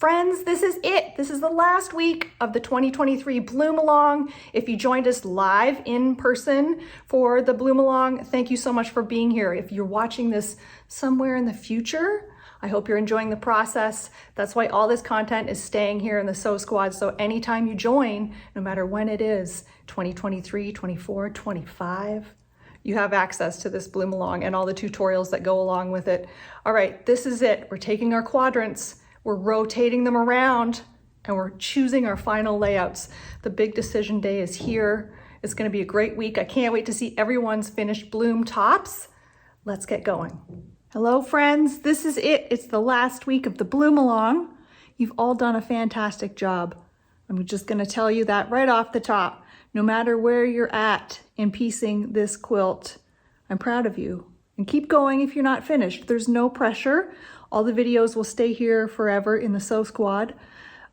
Friends, this is it. This is the last week of the 2023 Bloem Along. If you joined us live in person for the Bloem Along, thank you so much for being here. If you're watching this somewhere in the future, I hope you're enjoying the process. That's why all this content is staying here in the Sew Squad. So anytime you join, no matter when it is, 2023, 24, 25, you have access to this Bloem Along and all the tutorials that go along with it. All right, this is it. We're taking our quadrants, we're rotating them around, and we're choosing our final layouts. The big decision day is here. It's gonna be a great week. I can't wait to see everyone's finished bloom tops. Let's get going. Hello friends, this is it. It's the last week of the Bloem Along. You've all done a fantastic job. I'm just gonna tell you that right off the top. No matter where you're at in piecing this quilt, I'm proud of you. And keep going if you're not finished. There's no pressure. All the videos will stay here forever in the Sew Squad.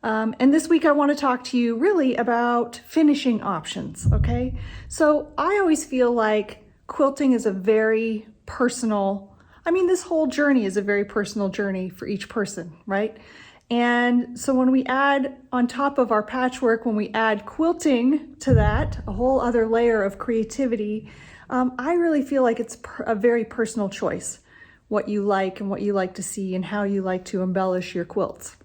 And this week I want to talk to you really about finishing options, okay? So I always feel like quilting is a very personal, this whole journey is a very personal journey for each person, right? And so when we add on top of our patchwork, when we add quilting to that, a whole other layer of creativity, I really feel like it's a very personal choice, what you like and what you like to see and how you like to embellish your quilts.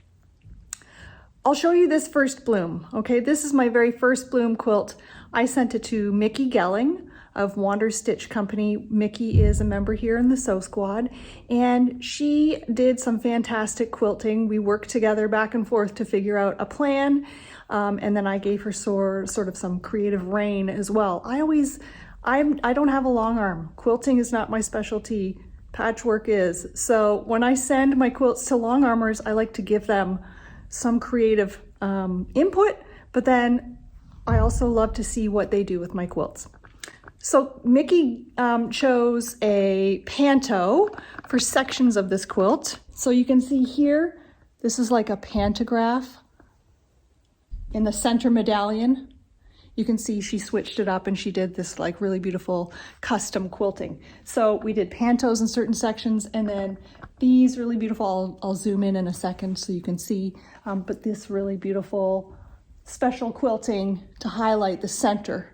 I'll show you this first bloom, okay? This is my very first bloom quilt. I sent it to Mickey Gelling of Wander Stitch Company. Mickey is a member here in the Sew Squad, and she did some fantastic quilting. We worked together back and forth to figure out a plan, and then I gave her sort of some creative rein as well. I don't have a long arm. Quilting is not my specialty. Patchwork is. So when I send my quilts to long armers, I like to give them some creative input, but then I also love to see what they do with my quilts. So Mickey chose a panto for sections of this quilt. So you can see here, this is like a pantograph in the center medallion. You can see she switched it up and she did this like really beautiful custom quilting. So we did pantos in certain sections, and then these really beautiful, I'll zoom in a second so you can see, but this really beautiful special quilting to highlight the center.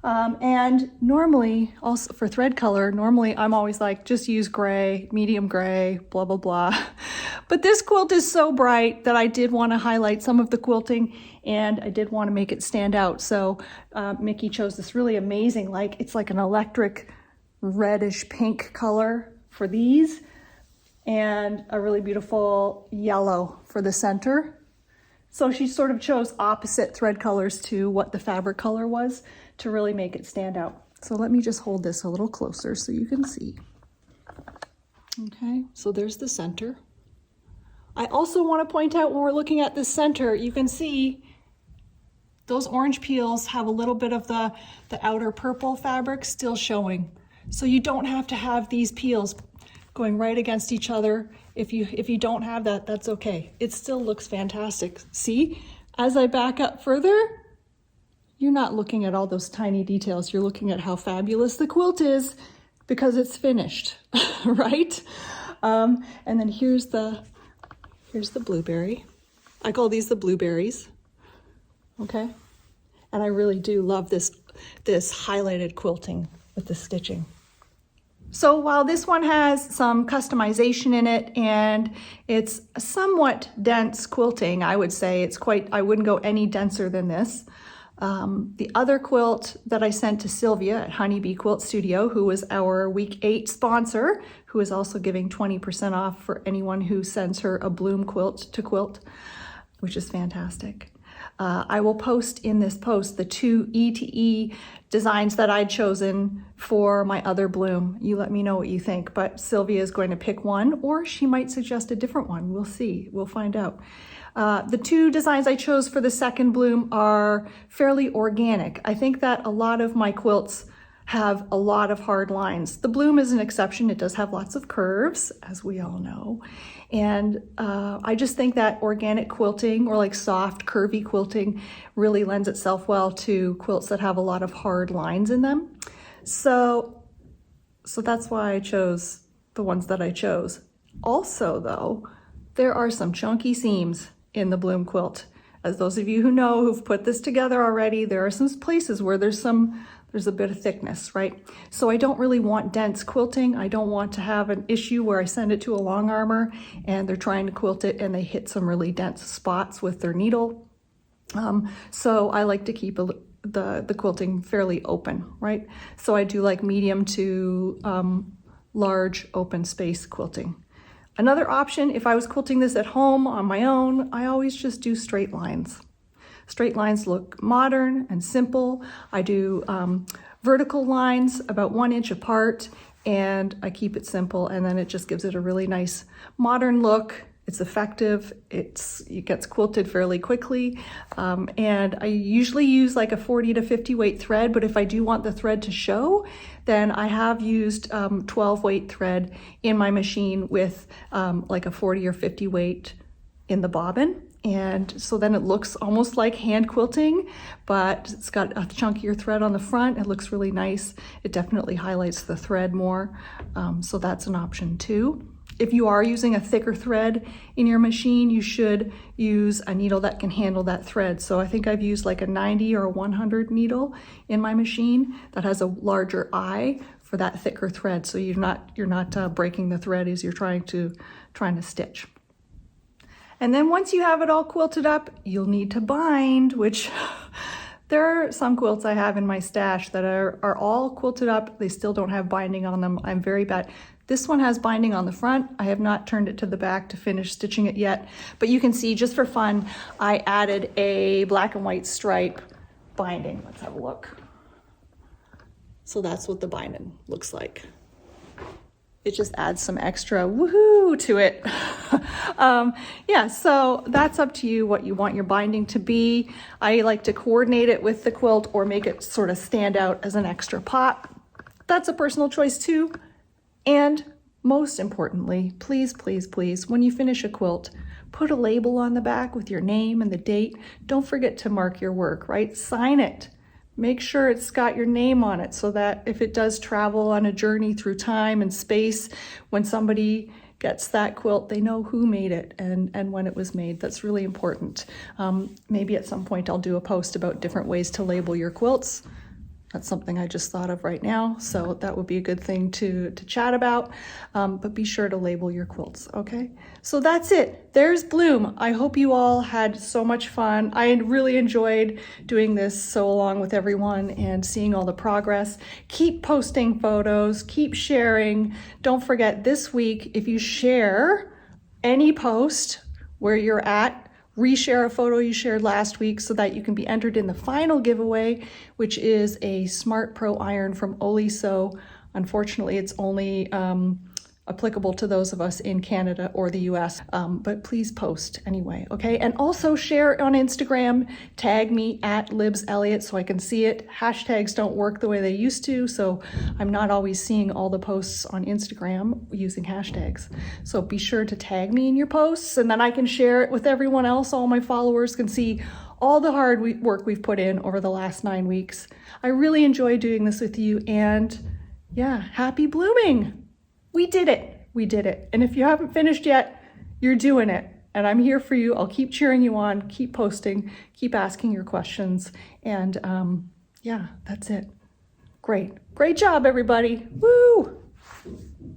And normally, also for thread color, normally I'm always like, just use gray, medium gray, blah, blah, blah. But this quilt is so bright that I did want to highlight some of the quilting, and I did want to make it stand out. So Mickey chose this really amazing, it's like an electric reddish pink color for these, and a really beautiful yellow for the center. So she sort of chose opposite thread colors to what the fabric color was to really make it stand out. So let me just hold this a little closer so you can see. Okay, so there's the center. I also want to point out when we're looking at the center, you can see those orange peels have a little bit of the outer purple fabric still showing. So you don't have to have these peels going right against each other. If you don't have that, that's okay. It still looks fantastic. See, as I back up further, you're not looking at all those tiny details. You're looking at how fabulous the quilt is because it's finished, right? And then here's the blueberry. I call these the blueberries, okay? And I really do love this highlighted quilting with the stitching. So while this one has some customization in it and it's a somewhat dense quilting, I would say I wouldn't go any denser than this. The other quilt that I sent to Sylvia at Honeybee Quilt Studio, who was our week 8 sponsor, who is also giving 20% off for anyone who sends her a Bloem quilt to quilt, which is fantastic. I will post in this post the 2 E2E designs that I'd chosen for my other bloom. You let me know what you think, but Sylvia is going to pick one, or she might suggest a different one. We'll see, we'll find out. The 2 designs I chose for the second bloom are fairly organic. I think that a lot of my quilts have a lot of hard lines. The bloom is an exception. It does have lots of curves, as we all know. And I just think that organic quilting, or like soft, curvy quilting, really lends itself well to quilts that have a lot of hard lines in them. So that's why I chose the ones that I chose. Also though, There are some chunky seams in the Bloem quilt. As those of you who know, who've put this together already, there are some places where there's a bit of thickness, right? So I don't really want dense quilting. I don't want to have an issue where I send it to a long armor and they're trying to quilt it and they hit some really dense spots with their needle. So I like to keep the quilting fairly open, right? So I do like medium to large open space quilting. Another option, if I was quilting this at home on my own, I always just do straight lines. Straight lines look modern and simple. I do vertical lines about 1 inch apart, and I keep it simple, and then it just gives it a really nice modern look. It's effective, it gets quilted fairly quickly, and I usually use like a 40 to 50 weight thread, but if I do want the thread to show, then I have used 12 weight thread in my machine with like a 40 or 50 weight in the bobbin. And so then it looks almost like hand quilting, but it's got a chunkier thread on the front. It looks really nice. It definitely highlights the thread more. So that's an option too. If you are using a thicker thread in your machine, you should use a needle that can handle that thread. So I think I've used like a 90 or a 100 needle in my machine that has a larger eye for that thicker thread. So you're not breaking the thread as you're trying to stitch. And then once you have it all quilted up, you'll need to bind, which there are some quilts I have in my stash that are all quilted up. They still don't have binding on them. I'm very bad. This one has binding on the front. I have not turned it to the back to finish stitching it yet, but you can see just for fun, I added a black and white stripe binding. Let's have a look. So that's what the binding looks like. It just adds some extra woohoo to it. Yeah, so that's up to you what you want your binding to be. I like to coordinate it with the quilt or make it sort of stand out as an extra pop. That's a personal choice too. And most importantly, please, please, please, when you finish a quilt, put a label on the back with your name and the date. Don't forget to mark your work, right? Sign it. Make sure it's got your name on it so that if it does travel on a journey through time and space, when somebody gets that quilt, they know who made it and when it was made. That's really important. Maybe at some point I'll do a post about different ways to label your quilts. That's something I just thought of right now, so that would be a good thing to chat about, but be sure to label your quilts, okay? So that's it. There's Bloem. I hope you all had so much fun. I really enjoyed doing this so along with everyone and seeing all the progress. Keep posting photos, keep sharing. Don't forget this week, if you share any post where you're at, reshare a photo you shared last week so that you can be entered in the final giveaway, which is a Smart Pro iron from Oliso. Unfortunately, it's only applicable to those of us in Canada or the US, but please post anyway, okay? And also share on Instagram, tag me at LibsElliott so I can see it. Hashtags don't work the way they used to, so I'm not always seeing all the posts on Instagram using hashtags. So be sure to tag me in your posts and then I can share it with everyone else. All my followers can see all the hard work we've put in over the last 9 weeks. I really enjoy doing this with you, and yeah, happy blooming. We did it. We did it. And if you haven't finished yet, you're doing it. And I'm here for you. I'll keep cheering you on, keep posting, keep asking your questions. And yeah, that's it. Great. Great job, everybody. Woo!